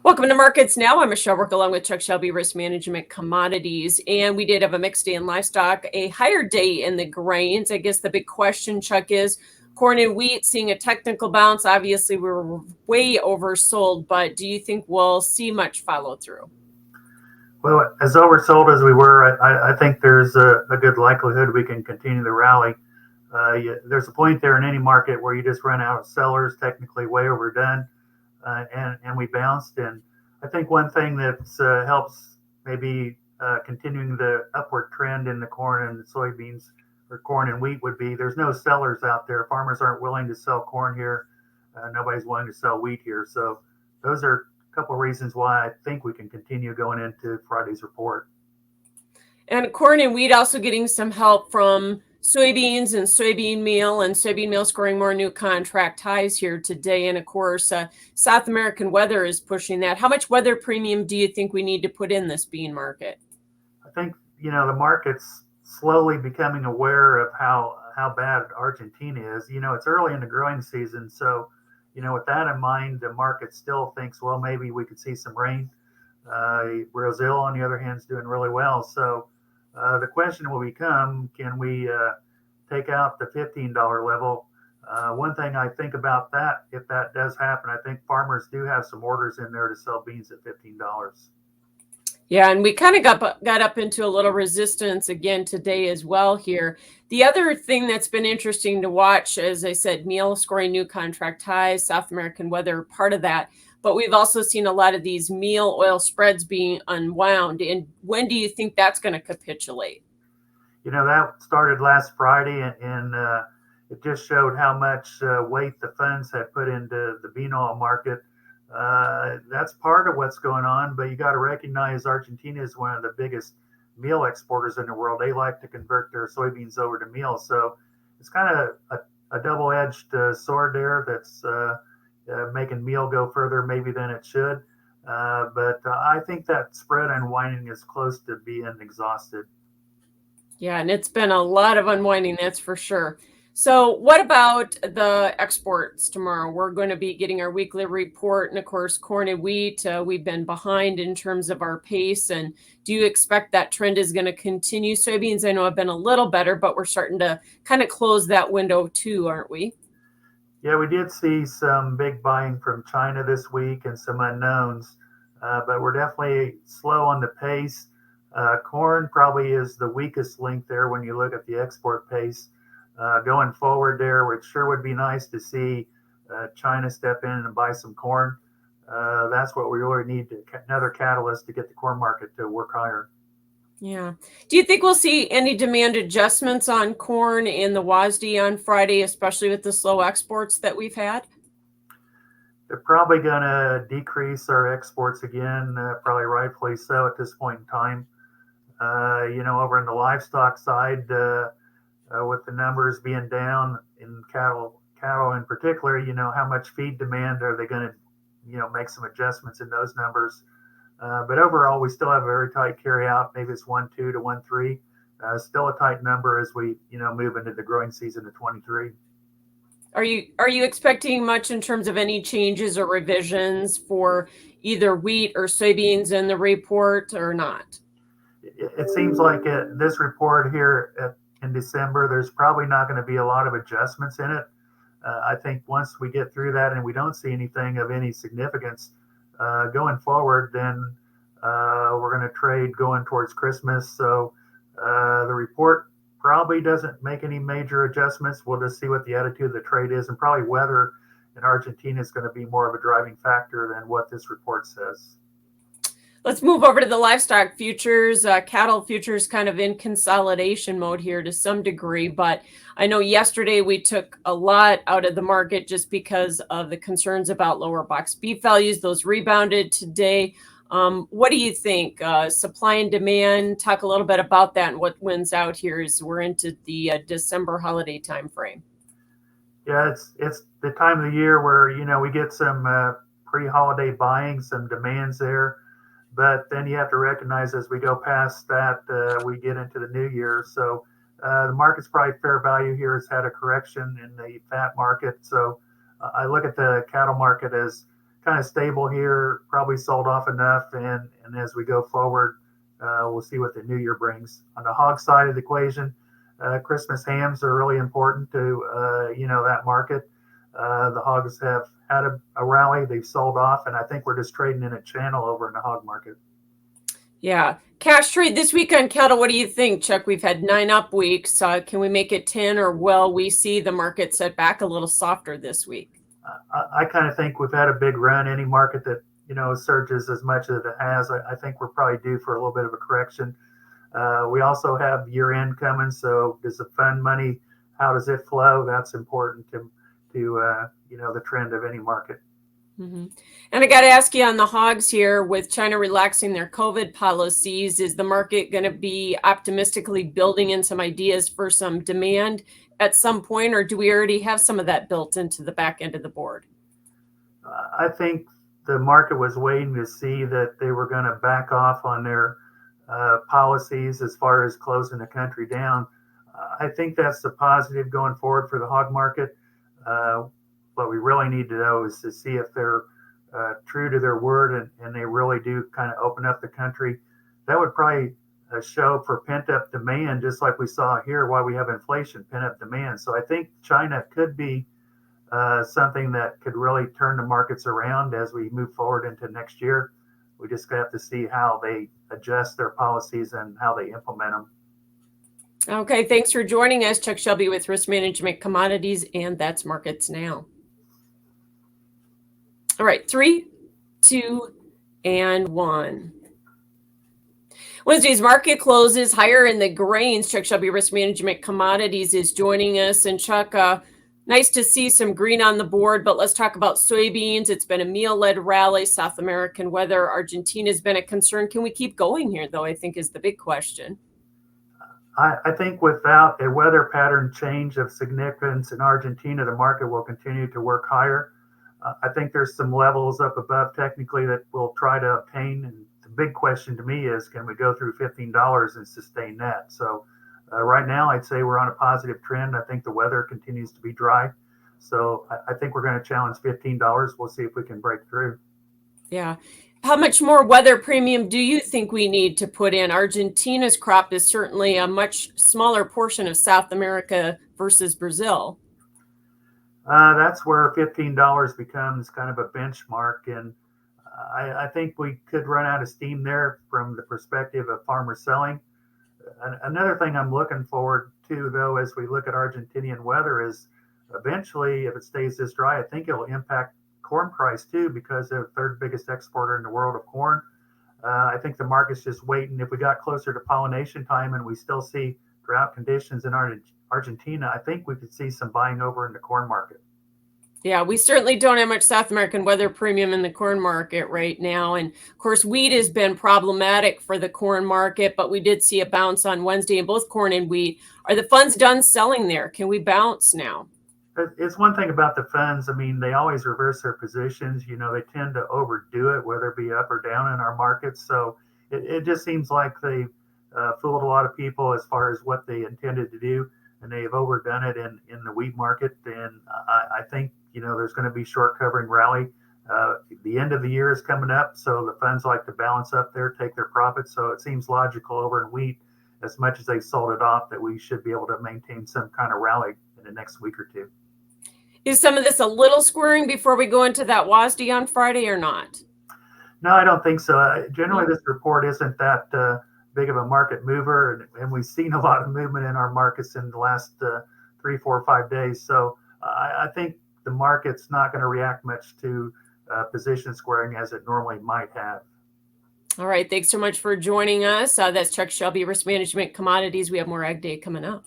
Welcome to Markets Now. I'm Michelle Rook along with Chuck Shelby, Risk Management Commodities. And we did have a mixed day in livestock, a higher day in the grains. I guess the big question, Chuck, is corn and wheat seeing a technical bounce. Obviously, we were way oversold, but do you think we'll see much follow through? Well, as oversold as we were, I think there's a good likelihood we can continue the rally. There's a point there in any market where you just run out of sellers, technically way overdone, and we bounced. And I think one thing that helps maybe continuing the upward trend in the corn and soybeans or corn and wheat would be there's no sellers out there. Farmers aren't willing to sell corn here. Nobody's willing to sell wheat here. So those are a couple of reasons why I think we can continue going into Friday's report. And corn and wheat also getting some help from soybeans and soybean meal scoring more new contract highs here today. And of course, South American weather is pushing that. How much weather premium do you think we need to put in this bean market? I think the market's slowly becoming aware of how bad Argentina is. It's early in the growing season, so with that in mind, the market still thinks, well, maybe we could see some rain. Brazil, on the other hand, is doing really well. So the question will become, can we take out the $15 level? One thing I think about that, if that does happen, I think farmers do have some orders in there to sell beans at $15. Yeah, and we kind of got up into a little resistance again today as well here. The other thing that's been interesting to watch, as I said, meal scoring new contract highs, South American weather, part of that. But we've also seen a lot of these meal oil spreads being unwound. And when do you think that's going to capitulate? That started last Friday, and it just showed how much weight the funds had put into the bean oil market. That's part of what's going on, but you got to recognize Argentina is one of the biggest meal exporters in the world. They like to convert their soybeans over to meal, so it's kind of a double-edged sword there that's making meal go further maybe than it should. But I think that spread unwinding is close to being exhausted. Yeah, and it's been a lot of unwinding, that's for sure. So, what about the exports tomorrow? We're going to be getting our weekly report, and of course, corn and wheat. We've been behind in terms of our pace. And do you expect that trend is going to continue? Soybeans, I know, have been a little better, but we're starting to kind of close that window too, aren't we? Yeah, we did see some big buying from China this week and some unknowns, but we're definitely slow on the pace. Corn probably is the weakest link there when you look at the export pace. Going forward there, it sure would be nice to see China step in and buy some corn. That's what we really need, another catalyst to get the corn market to work higher. Yeah. Do you think we'll see any demand adjustments on corn in the WASD on Friday, especially with the slow exports that we've had? They're probably going to decrease our exports again, probably rightfully so at this point in time. Over in the livestock side, with the numbers being down in cattle in particular, how much feed demand are they going to, make some adjustments in those numbers. But overall, we still have a very tight carry out. Maybe it's 1.2 to 1.3. Still a tight number as we, move into the growing season of 23. Are you expecting much in terms of any changes or revisions for either wheat or soybeans in the report or not? It seems like this report here in December, there's probably not going to be a lot of adjustments in it. I think once we get through that and we don't see anything of any significance going forward, then we're going to trade going towards Christmas. So the report probably doesn't make any major adjustments. We'll just see what the attitude of the trade is, and probably weather in Argentina is going to be more of a driving factor than what this report says. Let's move over to the livestock futures. Cattle futures kind of in consolidation mode here to some degree, but I know yesterday we took a lot out of the market just because of the concerns about lower box beef values. Those rebounded today. What do you think? Supply and demand, talk a little bit about that and what wins out here as we're into the December holiday timeframe. Yeah, it's the time of the year where we get some pre-holiday buying, some demands there. But then you have to recognize as we go past that, we get into the new year. So the market's probably fair value here has had a correction in the fat market. So I look at the cattle market as kind of stable here, probably sold off enough. And as we go forward, we'll see what the new year brings. On the hog side of the equation, Christmas hams are really important to, that market. The hogs have had a rally. They've sold off, and I think we're just trading in a channel over in the hog market. Yeah. Cash trade this week on cattle. What do you think, Chuck? We've had 9 up weeks. Can we make it 10, or will we see the market set back a little softer this week? I kind of think we've had a big run. Any market that, surges as much as it has, I think we're probably due for a little bit of a correction. We also have year end coming. So does the fund money, how does it flow? That's important to the trend of any market. Mm-hmm. And I got to ask you on the hogs here, with China relaxing their COVID policies, is the market going to be optimistically building in some ideas for some demand at some point, or do we already have some of that built into the back end of the board? I think the market was waiting to see that they were going to back off on their policies as far as closing the country down. I think that's the positive going forward for the hog market. What we really need to know is to see if they're true to their word and they really do kind of open up the country. That would probably show for pent up demand, just like we saw here while we have inflation, pent up demand. So I think China could be something that could really turn the markets around as we move forward into next year. We just have to see how they adjust their policies and how they implement them. Okay, thanks for joining us. Chuck Shelby with Risk Management Commodities, and that's Markets Now. All right, 3, 2, and 1. Wednesday's market closes higher in the grains. Chuck Shelby, Risk Management Commodities, is joining us. And Chuck, nice to see some green on the board, but let's talk about soybeans. It's been a meal-led rally. South American weather, Argentina's been a concern. Can we keep going here, though, I think is the big question. I think without a weather pattern change of significance in Argentina, the market will continue to work higher. I think there's some levels up above technically that we'll try to obtain. And the big question to me is, can we go through $15 and sustain that? So right now, I'd say we're on a positive trend. I think the weather continues to be dry. So I think we're going to challenge $15. We'll see if we can break through. Yeah. How much more weather premium do you think we need to put in? Argentina's crop is certainly a much smaller portion of South America versus Brazil. That's where $15 becomes kind of a benchmark. And I think we could run out of steam there from the perspective of farmers selling. Another thing I'm looking forward to, though, as we look at Argentinian weather is eventually, if it stays this dry, I think it'll impact corn price too, because they're the third biggest exporter in the world of corn. I think the market's just waiting. If we got closer to pollination time and we still see drought conditions in Argentina, I think we could see some buying over in the corn market. Yeah, we certainly don't have much South American weather premium in the corn market right now. And of course, wheat has been problematic for the corn market, but we did see a bounce on Wednesday in both corn and wheat. Are the funds done selling there? Can we bounce now? It's one thing about the funds. I mean, they always reverse their positions. They tend to overdo it, whether it be up or down in our markets. So it just seems like they fooled a lot of people as far as what they intended to do, and they've overdone it in the wheat market. And I think, there's going to be short covering rally. The end of the year is coming up, so the funds like to balance up there, take their profits. So it seems logical over in wheat, as much as they sold it off, that we should be able to maintain some kind of rally in the next week or two. Is some of this a little squaring before we go into that WASDE on Friday or not? No, I don't think so. Generally, this report isn't that big of a market mover, and we've seen a lot of movement in our markets in the last 3, 4, 5 days. So I think the market's not going to react much to position squaring as it normally might have. All right. Thanks so much for joining us. That's Chuck Shelby, Risk Management Commodities. We have more AgDay coming up.